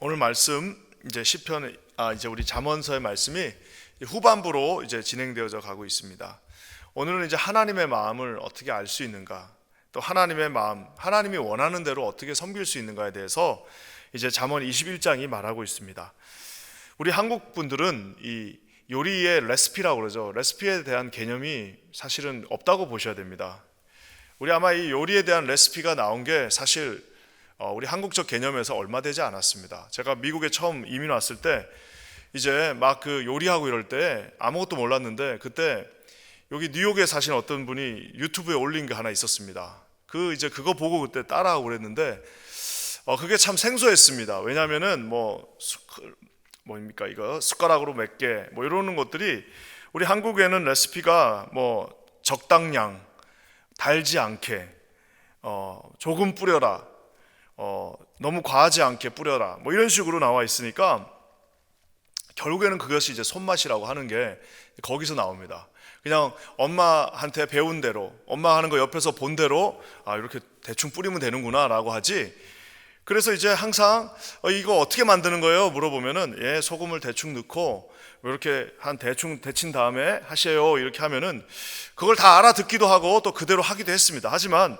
오늘 말씀 이제 시편 이제 우리 잠언서의 말씀이 후반부로 이제 진행되어져 가고 있습니다. 오늘은 이제 하나님의 마음을 어떻게 알 수 있는가, 또 하나님의 마음, 하나님이 원하는 대로 어떻게 섬길 수 있는가에 대해서 이제 잠언 21장이 말하고 있습니다. 우리 한국 분들은 이 요리의 레시피라고 그러죠. 레시피에 대한 개념이 사실은 없다고 보셔야 됩니다. 우리 아마 이 요리에 대한 레시피가 나온 게 사실 우리 한국적 개념에서 얼마 되지 않았습니다. 제가 미국에 처음 이민 왔을 때 이제 막 그 요리하고 이럴 때 아무것도 몰랐는데, 그때 여기 뉴욕에 사신 어떤 분이 유튜브에 올린 게 하나 있었습니다. 이제 그거 보고 그때 따라하고 그랬는데 그게 참 생소했습니다. 왜냐면은 뭡니까 이거 숟가락으로 몇 개 뭐 이러는 것들이 우리 한국에는 레시피가 뭐 적당량, 달지 않게, 조금 뿌려라, 너무 과하지 않게 뿌려라, 뭐 이런 식으로 나와 있으니까 결국에는 그것이 이제 손맛이라고 하는 게 거기서 나옵니다. 그냥 엄마한테 배운 대로, 엄마 하는 거 옆에서 본 대로 이렇게 대충 뿌리면 되는구나 라고 하지. 그래서 이제 항상 이거 어떻게 만드는 거예요? 물어보면은 소금을 대충 넣고 이렇게 한 대충 데친 다음에 하세요 이렇게 하면은 그걸 다 알아듣기도 하고 또 그대로 하기도 했습니다. 하지만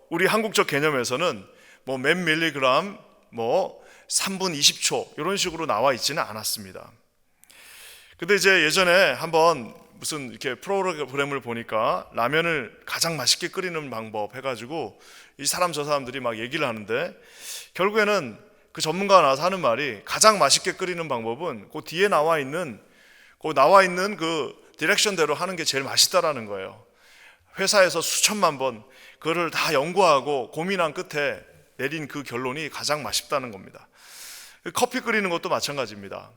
우리 한국적 개념에서는 뭐 몇 밀리그램, 뭐 3분 20초 이런 식으로 나와 있지는 않았습니다. 근데 이제 예전에 한번 무슨 이렇게 프로그램을 보니까 라면을 가장 맛있게 끓이는 방법 해가지고 이 사람 저 사람들이 막 얘기를 하는데, 결국에는 그 전문가가 나와서 하는 말이 가장 맛있게 끓이는 방법은 그 뒤에 나와 있는 그 디렉션대로 하는 게 제일 맛있다라는 거예요. 회사에서 수천만 번 그거를 다 연구하고 고민한 끝에 내린 그 결론이 가장 맛있다는 겁니다. 커피 끓이는 것도 마찬가지입니다.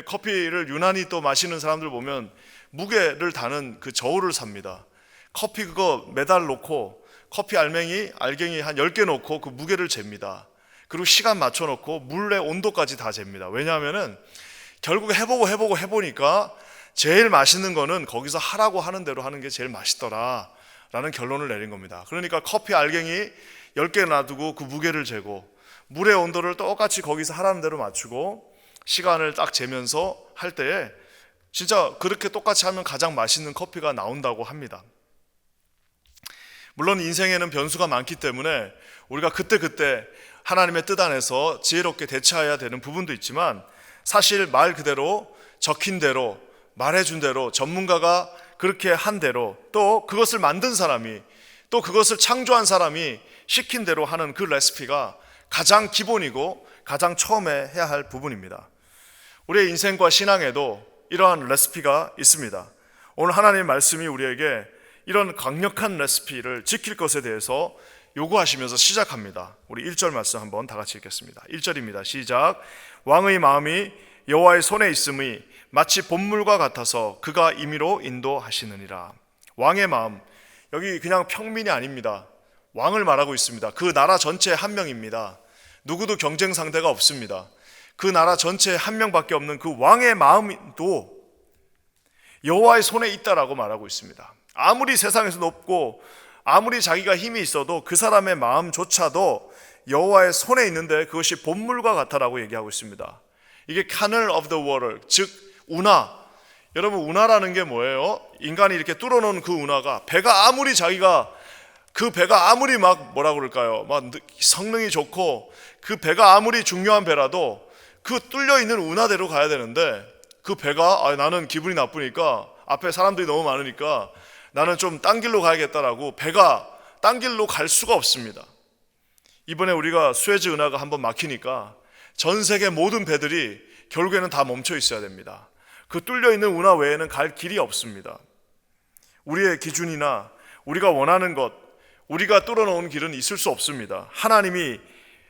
커피를 유난히 또 마시는 사람들 보면 무게를 다는 그 저울을 삽니다. 커피 그거 매달 놓고 커피 알갱이 한 10개 놓고 그 무게를 잽니다. 그리고 시간 맞춰 놓고 물의 온도까지 다 잽니다. 왜냐하면은 결국 해보니까 제일 맛있는 거는 거기서 하라고 하는 대로 하는 게 제일 맛있더라 라는 결론을 내린 겁니다. 그러니까 커피 알갱이 10개 놔두고 그 무게를 재고 물의 온도를 똑같이 거기서 하라는 대로 맞추고 시간을 딱 재면서 할 때에 진짜 그렇게 똑같이 하면 가장 맛있는 커피가 나온다고 합니다. 물론 인생에는 변수가 많기 때문에 우리가 그때그때 하나님의 뜻 안에서 지혜롭게 대처해야 되는 부분도 있지만, 사실 말 그대로 적힌 대로 말해준 대로 전문가가 그렇게 한 대로 또 그것을 만든 사람이 또 그것을 창조한 사람이 시킨 대로 하는 그 레시피가 가장 기본이고 가장 처음에 해야 할 부분입니다. 우리의 인생과 신앙에도 이러한 레시피가 있습니다. 오늘 하나님의 말씀이 우리에게 이런 강력한 레시피를 지킬 것에 대해서 요구하시면서 시작합니다. 우리 1절 말씀 한번 다 같이 읽겠습니다. 1절입니다. 시작. 왕의 마음이 여호와의 손에 있음이 마치 봇물과 같아서 그가 임의로 인도하시느니라. 왕의 마음, 여기 그냥 평민이 아닙니다. 왕을 말하고 있습니다. 그 나라 전체에 한 명입니다. 누구도 경쟁 상대가 없습니다. 그 나라 전체에 한 명밖에 없는 그 왕의 마음도 여호와의 손에 있다라고 말하고 있습니다. 아무리 세상에서 높고 아무리 자기가 힘이 있어도 그 사람의 마음조차도 여호와의 손에 있는데 그것이 봇물과 같다라고 얘기하고 있습니다. 이게 kernel of the water, 즉 운하. 여러분, 운하라는 게 뭐예요? 인간이 이렇게 뚫어놓은 그 운하가 배가 아무리 막 뭐라 그럴까요? 막 성능이 좋고 그 배가 아무리 중요한 배라도 그 뚫려 있는 운하대로 가야 되는데, 그 배가 나는 기분이 나쁘니까 앞에 사람들이 너무 많으니까 나는 좀 딴 길로 가야겠다라고 배가 딴 길로 갈 수가 없습니다. 이번에 우리가 수에즈 운하가 한번 막히니까 전 세계 모든 배들이 결국에는 다 멈춰 있어야 됩니다. 그 뚫려 있는 운하 외에는 갈 길이 없습니다. 우리의 기준이나 우리가 원하는 것, 우리가 뚫어놓은 길은 있을 수 없습니다. 하나님이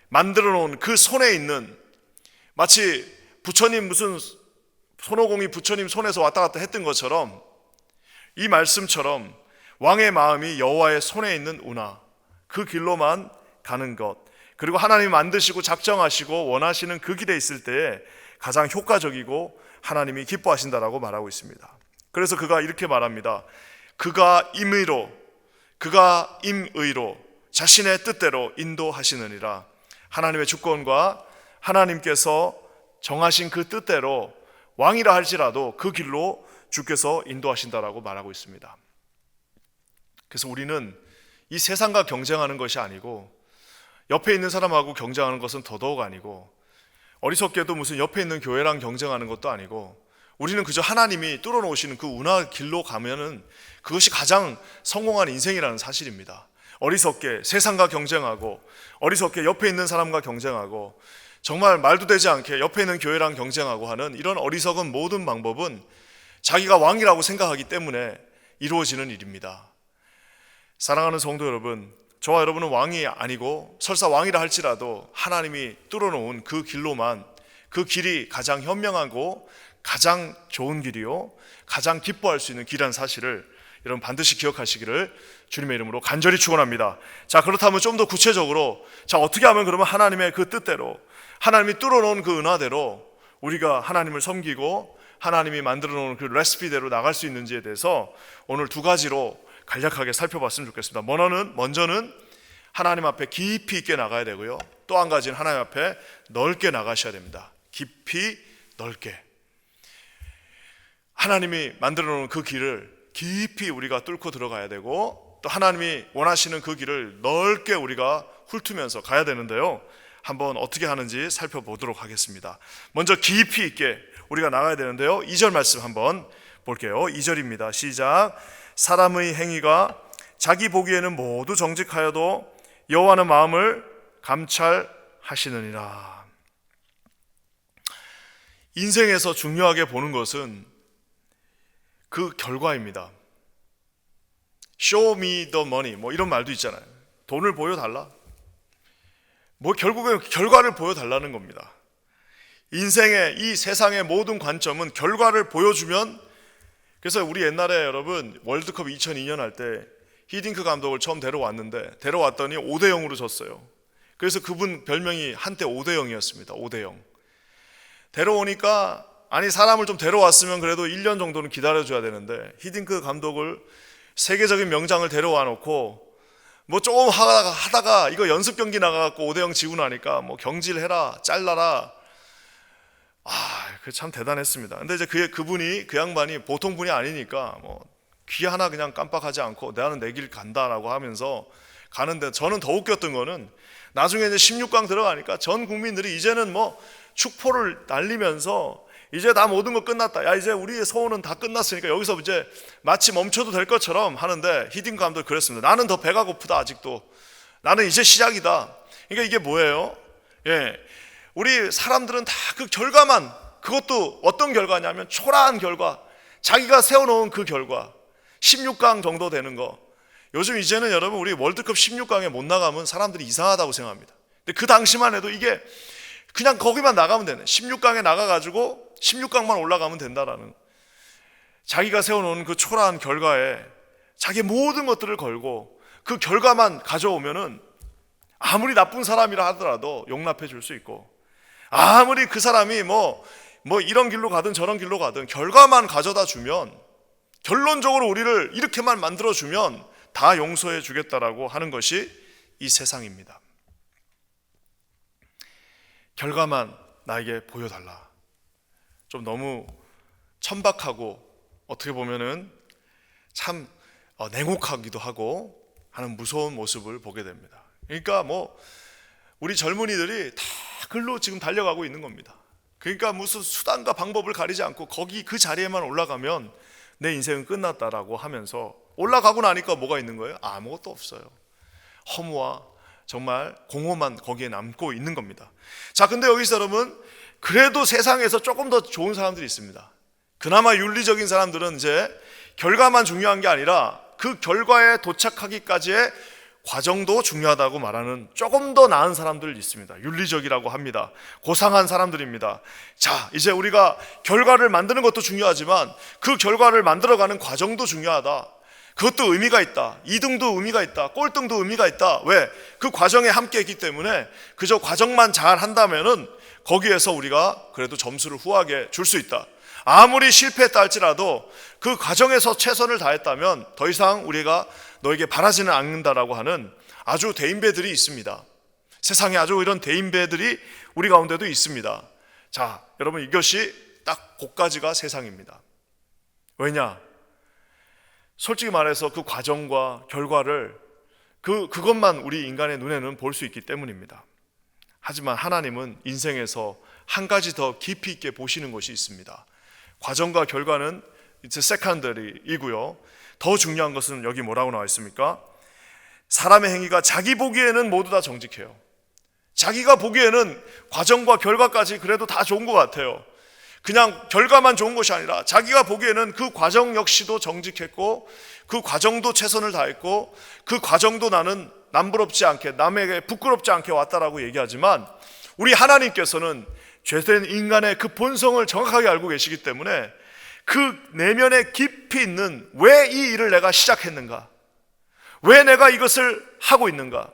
만들어 놓은 그 손에 있는, 마치 부처님 손오공이 부처님 손에서 왔다 갔다 했던 것처럼, 이 말씀처럼 왕의 마음이 여호와의 손에 있는 운하, 그 길로만 가는 것, 그리고 하나님이 만드시고 작정하시고 원하시는 그 길에 있을 때에 가장 효과적이고 하나님이 기뻐하신다라고 말하고 있습니다. 그래서 그가 이렇게 말합니다. 그가 임의로 자신의 뜻대로 인도하시느니라. 하나님의 주권과 하나님께서 정하신 그 뜻대로 왕이라 할지라도 그 길로 주께서 인도하신다라고 말하고 있습니다. 그래서 우리는 이 세상과 경쟁하는 것이 아니고, 옆에 있는 사람하고 경쟁하는 것은 더더욱 아니고, 어리석게도 무슨 옆에 있는 교회랑 경쟁하는 것도 아니고, 우리는 그저 하나님이 뚫어놓으시는 그 운하 길로 가면은 그것이 가장 성공한 인생이라는 사실입니다. 어리석게 세상과 경쟁하고, 어리석게 옆에 있는 사람과 경쟁하고, 정말 말도 되지 않게 옆에 있는 교회랑 경쟁하고 하는 이런 어리석은 모든 방법은 자기가 왕이라고 생각하기 때문에 이루어지는 일입니다. 사랑하는 성도 여러분, 저와 여러분은 왕이 아니고 설사 왕이라 할지라도 하나님이 뚫어놓은 그 길로만, 그 길이 가장 현명하고 가장 좋은 길이요, 가장 기뻐할 수 있는 길이라는 사실을 여러분 반드시 기억하시기를 주님의 이름으로 간절히 축원합니다. 자, 그렇다면 좀 더 구체적으로, 자, 어떻게 하면 그러면 하나님의 그 뜻대로, 하나님이 뚫어놓은 그 은하대로 우리가 하나님을 섬기고 하나님이 만들어 놓은 그 레시피대로 나갈 수 있는지에 대해서 오늘 두 가지로 간략하게 살펴봤으면 좋겠습니다. 먼저는 하나님 앞에 깊이 있게 나가야 되고요, 또 한 가지는 하나님 앞에 넓게 나가셔야 됩니다. 깊이 넓게. 하나님이 만들어 놓은 그 길을 깊이 우리가 뚫고 들어가야 되고, 또 하나님이 원하시는 그 길을 넓게 우리가 훑으면서 가야 되는데요, 한번 어떻게 하는지 살펴보도록 하겠습니다. 먼저 깊이 있게 우리가 나가야 되는데요, 2절 말씀 한번 볼게요. 2절입니다. 시작. 사람의 행위가 자기 보기에는 모두 정직하여도 여호와는 마음을 감찰하시느니라. 인생에서 중요하게 보는 것은 그 결과입니다. Show me the money, 뭐 이런 말도 있잖아요. 돈을 보여달라. 뭐 결국엔 결과를 보여달라는 겁니다. 인생의 이 세상의 모든 관점은 결과를 보여주면, 그래서 우리 옛날에 여러분 월드컵 2002년 할 때 히딩크 감독을 처음 데려왔는데, 데려왔더니 5대0으로 졌어요. 그래서 그분 별명이 한때 5대0이었습니다. 5대0. 데려오니까, 아니 사람을 좀 데려왔으면 그래도 1년 정도는 기다려줘야 되는데, 히딩크 감독을 세계적인 명장을 데려와 놓고 뭐 조금 하다가 이거 연습 경기 나가갖고 5대0 지고 나니까 뭐 경질해라, 잘라라. 그 참 대단했습니다. 근데 이제 그 양반이 보통 분이 아니니까 뭐 귀 하나 그냥 깜빡하지 않고 나는 내 길 간다라고 하면서 가는데, 저는 더 웃겼던 거는 나중에 이제 16강 들어가니까 전 국민들이 이제는 뭐 축포를 날리면서 이제 다 모든 거 끝났다. 야, 이제 우리의 소원은 다 끝났으니까 여기서 이제 마치 멈춰도 될 것처럼 하는데, 히딩크 감독이 그랬습니다. 나는 더 배가 고프다. 아직도 나는 이제 시작이다. 그러니까 이게 뭐예요? 우리 사람들은 다 그 결과만, 그것도 어떤 결과냐면 초라한 결과, 자기가 세워놓은 그 결과, 16강 정도 되는 거. 요즘 이제는 여러분 우리 월드컵 16강에 못 나가면 사람들이 이상하다고 생각합니다. 근데 그 당시만 해도 이게 그냥 거기만 나가면 되네. 16강에 나가가지고 16강만 올라가면 된다라는, 자기가 세워놓은 그 초라한 결과에 자기 모든 것들을 걸고 그 결과만 가져오면은 아무리 나쁜 사람이라 하더라도 용납해 줄 수 있고, 아무리 그 사람이 뭐 이런 길로 가든 저런 길로 가든 결과만 가져다 주면, 결론적으로 우리를 이렇게만 만들어 주면 다 용서해 주겠다라고 하는 것이 이 세상입니다. 결과만 나에게 보여달라. 좀 너무 천박하고 어떻게 보면은 참 냉혹하기도 하고 하는 무서운 모습을 보게 됩니다. 그러니까 뭐 우리 젊은이들이 다 글로 지금 달려가고 있는 겁니다. 그러니까 무슨 수단과 방법을 가리지 않고 거기 그 자리에만 올라가면 내 인생은 끝났다라고 하면서, 올라가고 나니까 뭐가 있는 거예요? 아무것도 없어요. 허무와 정말 공허만 거기에 남고 있는 겁니다. 자, 근데 여기서 여러분, 그래도 세상에서 조금 더 좋은 사람들이 있습니다. 그나마 윤리적인 사람들은 이제 결과만 중요한 게 아니라 그 결과에 도착하기까지의 과정도 중요하다고 말하는 조금 더 나은 사람들 있습니다. 윤리적이라고 합니다. 고상한 사람들입니다. 자, 이제 우리가 결과를 만드는 것도 중요하지만 그 결과를 만들어가는 과정도 중요하다. 그것도 의미가 있다. 2등도 의미가 있다. 꼴등도 의미가 있다. 왜? 그 과정에 함께 했기 때문에 그저 과정만 잘 한다면은 거기에서 우리가 그래도 점수를 후하게 줄 수 있다. 아무리 실패했다 할지라도 그 과정에서 최선을 다했다면 더 이상 우리가 너에게 바라지는 않는다라고 하는 아주 대인배들이 있습니다. 세상에 아주 이런 대인배들이 우리 가운데도 있습니다. 자, 여러분, 이것이 딱 그까지가 세상입니다. 왜냐? 솔직히 말해서 그 과정과 결과를 그것만 우리 인간의 눈에는 볼 수 있기 때문입니다. 하지만 하나님은 인생에서 한 가지 더 깊이 있게 보시는 것이 있습니다. 과정과 결과는 이제 세컨더리이고요. 더 중요한 것은 여기 뭐라고 나와 있습니까? 사람의 행위가 자기 보기에는 모두 다 정직해요. 자기가 보기에는 과정과 결과까지 그래도 다 좋은 것 같아요. 그냥 결과만 좋은 것이 아니라 자기가 보기에는 그 과정 역시도 정직했고, 그 과정도 최선을 다했고, 그 과정도 나는 남부럽지 않게, 남에게 부끄럽지 않게 왔다라고 얘기하지만, 우리 하나님께서는 죄된 인간의 그 본성을 정확하게 알고 계시기 때문에 그 내면에 깊이 있는 왜 이 일을 내가 시작했는가, 왜 내가 이것을 하고 있는가,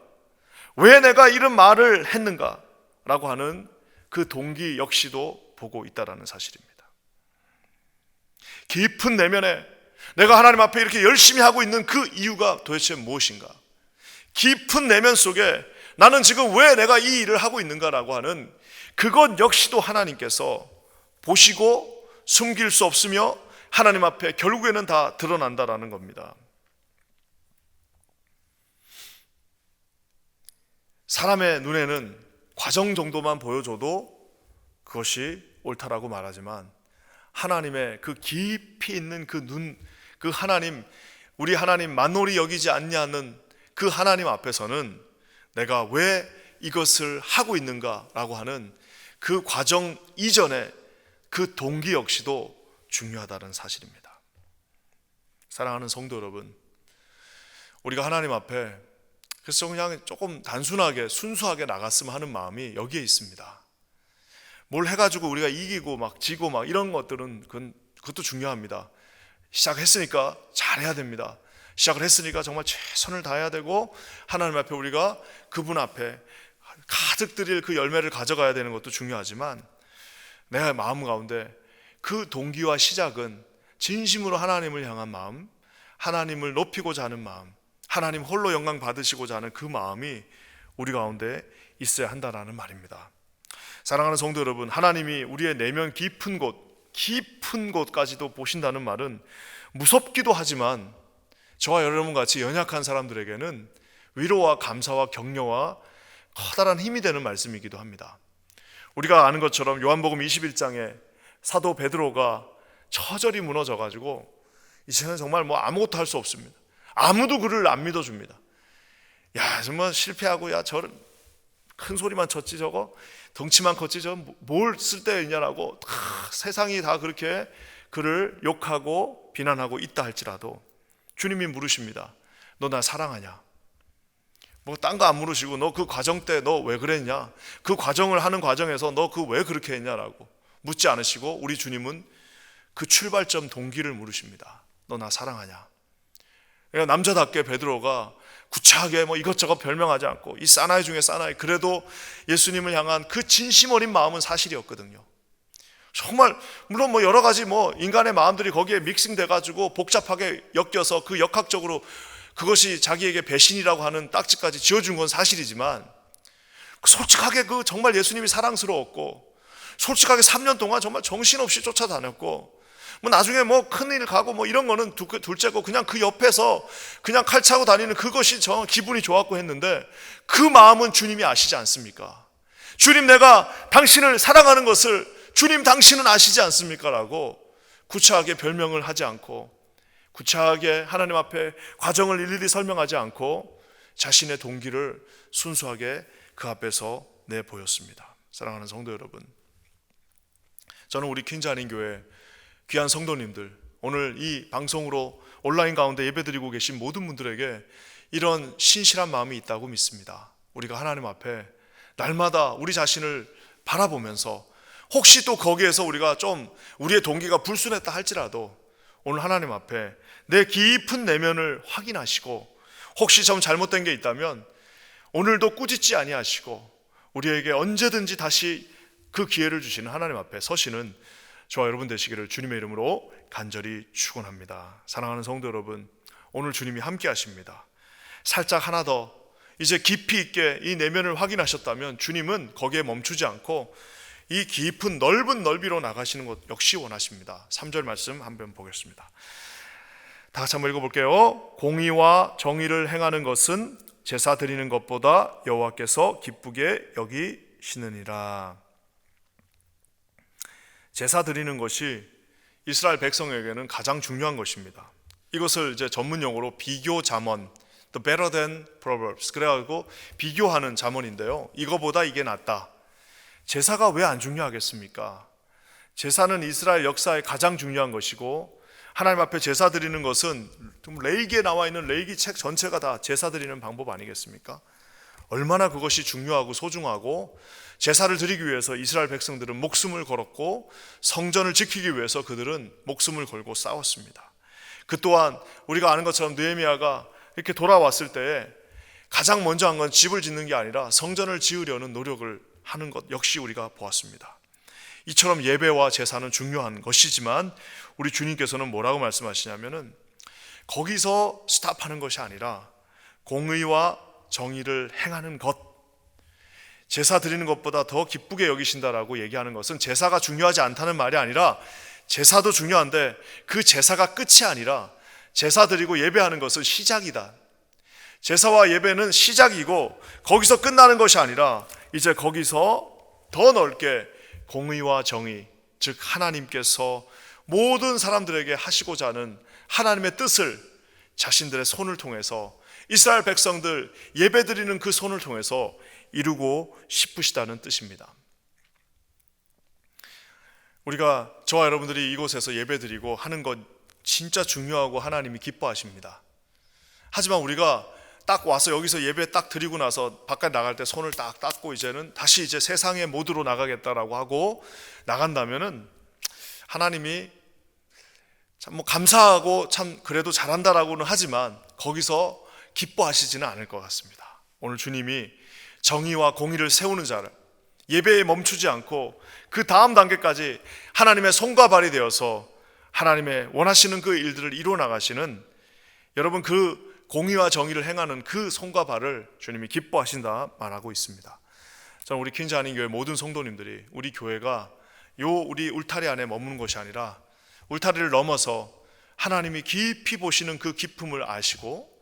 왜 내가 이런 말을 했는가 라고 하는 그 동기 역시도 보고 있다는 사실입니다. 깊은 내면에 내가 하나님 앞에 이렇게 열심히 하고 있는 그 이유가 도대체 무엇인가, 깊은 내면 속에 나는 지금 왜 내가 이 일을 하고 있는가라고 하는 그것 역시도 하나님께서 보시고 숨길 수 없으며 하나님 앞에 결국에는 다 드러난다라는 겁니다. 사람의 눈에는 과정 정도만 보여줘도 그것이 옳다라고 말하지만, 하나님의 그 깊이 있는 그 눈, 그 하나님, 우리 하나님 만홀히 여기지 않냐는 그 하나님 앞에서는 내가 왜 이것을 하고 있는가라고 하는 그 과정 이전에 그 동기 역시도 중요하다는 사실입니다. 사랑하는 성도 여러분, 우리가 하나님 앞에 그래서 그냥 조금 단순하게 순수하게 나갔으면 하는 마음이 여기에 있습니다. 뭘 해가지고 우리가 이기고 막 지고 막 이런 것들은 그것도 중요합니다. 시작했으니까 잘해야 됩니다. 시작을 했으니까 정말 최선을 다해야 되고, 하나님 앞에 우리가 그분 앞에 가득 드릴 그 열매를 가져가야 되는 것도 중요하지만, 내 마음 가운데 그 동기와 시작은 진심으로 하나님을 향한 마음, 하나님을 높이고자 하는 마음, 하나님 홀로 영광 받으시고자 하는 그 마음이 우리 가운데 있어야 한다는 말입니다. 사랑하는 성도 여러분, 하나님이 우리의 내면 깊은 곳까지도 보신다는 말은 무섭기도 하지만 저와 여러분 같이 연약한 사람들에게는 위로와 감사와 격려와 커다란 힘이 되는 말씀이기도 합니다. 우리가 아는 것처럼 요한복음 21장에 사도 베드로가 처절히 무너져가지고 이제는 정말 뭐 아무것도 할 수 없습니다. 아무도 그를 안 믿어줍니다. 야, 정말 실패하고, 야, 저런 큰 소리만 쳤지, 저거 덩치만 컸지, 저 뭘 쓸데있냐라고 세상이 다 그렇게 그를 욕하고 비난하고 있다 할지라도 주님이 물으십니다. 너 나 사랑하냐? 뭐 딴 거 안 물으시고 너 그 과정 때 너 왜 그랬냐? 그 과정을 하는 과정에서 너 그 왜 그렇게 했냐라고 묻지 않으시고 우리 주님은 그 출발점 동기를 물으십니다. 너 나 사랑하냐? 그러니까 남자답게 베드로가 구차하게 뭐 이것저것 별명하지 않고 이 사나이 중에 사나이, 그래도 예수님을 향한 그 진심 어린 마음은 사실이었거든요. 정말 물론 뭐 여러 가지 뭐 인간의 마음들이 거기에 믹싱돼 가지고 복잡하게 엮여서 그 역학적으로 그것이 자기에게 배신이라고 하는 딱지까지 지어준 건 사실이지만, 솔직하게 그 정말 예수님이 사랑스러웠고 솔직하게 3년 동안 정말 정신없이 쫓아다녔고, 뭐 나중에 뭐 큰일 가고 뭐 이런 거는 둘째고, 그냥 그 옆에서 그냥 칼 차고 다니는 그것이 저 기분이 좋았고 했는데, 그 마음은 주님이 아시지 않습니까? 주님, 내가 당신을 사랑하는 것을 주님 당신은 아시지 않습니까? 라고 구차하게 별명을 하지 않고, 구차하게 하나님 앞에 과정을 일일이 설명하지 않고 자신의 동기를 순수하게 그 앞에서 내보였습니다. 사랑하는 성도 여러분, 저는 우리 퀸자한인교회 귀한 성도님들, 오늘 이 방송으로 온라인 가운데 예배드리고 계신 모든 분들에게 이런 신실한 마음이 있다고 믿습니다. 우리가 하나님 앞에 날마다 우리 자신을 바라보면서 혹시 또 거기에서 우리가 좀 우리의 동기가 불순했다 할지라도 오늘 하나님 앞에 내 깊은 내면을 확인하시고, 혹시 좀 잘못된 게 있다면 오늘도 꾸짖지 아니하시고 우리에게 언제든지 다시 그 기회를 주시는 하나님 앞에 서시는 저와 여러분 되시기를 주님의 이름으로 간절히 축원합니다. 사랑하는 성도 여러분, 오늘 주님이 함께 하십니다. 살짝 하나 더 이제 깊이 있게 이 내면을 확인하셨다면 주님은 거기에 멈추지 않고 이 깊은 넓은 넓이로 나가시는 것 역시 원하십니다. 3절 말씀 한번 보겠습니다. 다 같이 한번 읽어볼게요. 공의와 정의를 행하는 것은 제사 드리는 것보다 여호와께서 기쁘게 여기시느니라. 제사 드리는 것이 이스라엘 백성에게는 가장 중요한 것입니다. 이것을 이제 전문 용어로 비교 잠언, the better than proverbs, 그래가지고 비교하는 잠언인데요. 이거보다 이게 낫다. 제사가 왜 안 중요하겠습니까? 제사는 이스라엘 역사에 가장 중요한 것이고, 하나님 앞에 제사 드리는 것은 레위기에 나와 있는 레위기 책 전체가 다 제사 드리는 방법 아니겠습니까? 얼마나 그것이 중요하고 소중하고, 제사를 드리기 위해서 이스라엘 백성들은 목숨을 걸었고 성전을 지키기 위해서 그들은 목숨을 걸고 싸웠습니다. 그 또한 우리가 아는 것처럼 느헤미야가 이렇게 돌아왔을 때에 가장 먼저 한 건 집을 짓는 게 아니라 성전을 지으려는 노력을 하는 것 역시 우리가 보았습니다. 이처럼 예배와 제사는 중요한 것이지만 우리 주님께서는 뭐라고 말씀하시냐면은 거기서 스탑하는 것이 아니라 공의와 정의를 행하는 것, 제사 드리는 것보다 더 기쁘게 여기신다라고 얘기하는 것은 제사가 중요하지 않다는 말이 아니라 제사도 중요한데 그 제사가 끝이 아니라 제사 드리고 예배하는 것은 시작이다. 제사와 예배는 시작이고 거기서 끝나는 것이 아니라 이제 거기서 더 넓게 공의와 정의, 즉 하나님께서 모든 사람들에게 하시고자 하는 하나님의 뜻을 자신들의 손을 통해서, 이스라엘 백성들 예배드리는 그 손을 통해서 이루고 싶으시다는 뜻입니다. 우리가, 저와 여러분들이 이곳에서 예배드리고 하는 것 진짜 중요하고 하나님이 기뻐하십니다. 하지만 우리가 딱 와서 여기서 예배 딱 드리고 나서 바깥 나갈 때 손을 딱 닦고 이제는 다시 이제 세상의 모드로 나가겠다라고 하고 나간다면은 하나님이 참 감사하고 참 그래도 잘한다라고는 하지만 거기서 기뻐하시지는 않을 것 같습니다. 오늘 주님이 정의와 공의를 세우는 자를, 예배에 멈추지 않고 그 다음 단계까지 하나님의 손과 발이 되어서 하나님의 원하시는 그 일들을 이루어 나가시는, 여러분 그 공의와 정의를 행하는 그 손과 발을 주님이 기뻐하신다 말하고 있습니다. 저는 우리 퀸즈 한인교회 모든 성도님들이 우리 교회가 우리 울타리 안에 머무는 것이 아니라 울타리를 넘어서 하나님이 깊이 보시는 그 깊음을 아시고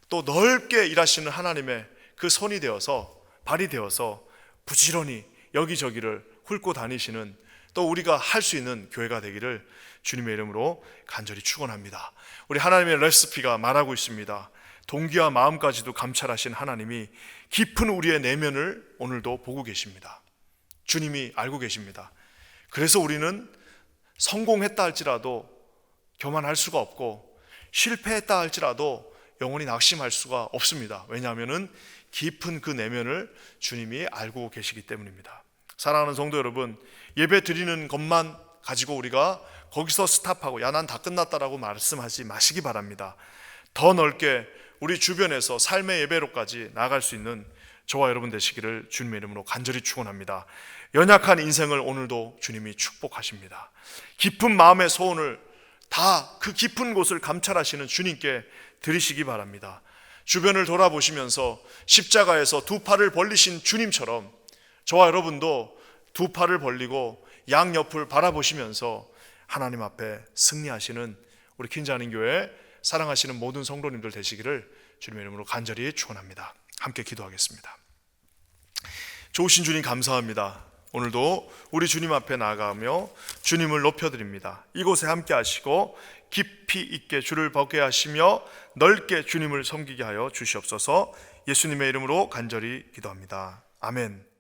또 넓게 일하시는 하나님의 그 손이 되어서, 발이 되어서 부지런히 여기저기를 훑고 다니시는, 또 우리가 할 수 있는 교회가 되기를 주님의 이름으로 간절히 축원합니다. 우리 하나님의 레시피가 말하고 있습니다. 동기와 마음까지도 감찰하신 하나님이 깊은 우리의 내면을 오늘도 보고 계십니다. 주님이 알고 계십니다. 그래서 우리는 성공했다 할지라도 교만할 수가 없고 실패했다 할지라도 영원히 낙심할 수가 없습니다. 왜냐하면 깊은 그 내면을 주님이 알고 계시기 때문입니다. 사랑하는 성도 여러분, 예배 드리는 것만 가지고 우리가 거기서 스탑하고 야 난 다 끝났다라고 말씀하지 마시기 바랍니다. 더 넓게 우리 주변에서 삶의 예배로까지 나아갈 수 있는 저와 여러분 되시기를 주님의 이름으로 간절히 축원합니다. 연약한 인생을 오늘도 주님이 축복하십니다. 깊은 마음의 소원을 다 그 깊은 곳을 감찰하시는 주님께 드리시기 바랍니다. 주변을 돌아보시면서 십자가에서 두 팔을 벌리신 주님처럼 저와 여러분도 두 팔을 벌리고 양옆을 바라보시면서 하나님 앞에 승리하시는 우리 퀸즈 한인교회 사랑하시는 모든 성도님들 되시기를 주님의 이름으로 간절히 축원합니다. 함께 기도하겠습니다. 좋으신 주님 감사합니다. 오늘도 우리 주님 앞에 나아가며 주님을 높여드립니다. 이곳에 함께 하시고 깊이 있게 주를 보게 하시며 넓게 주님을 섬기게 하여 주시옵소서. 예수님의 이름으로 간절히 기도합니다. 아멘.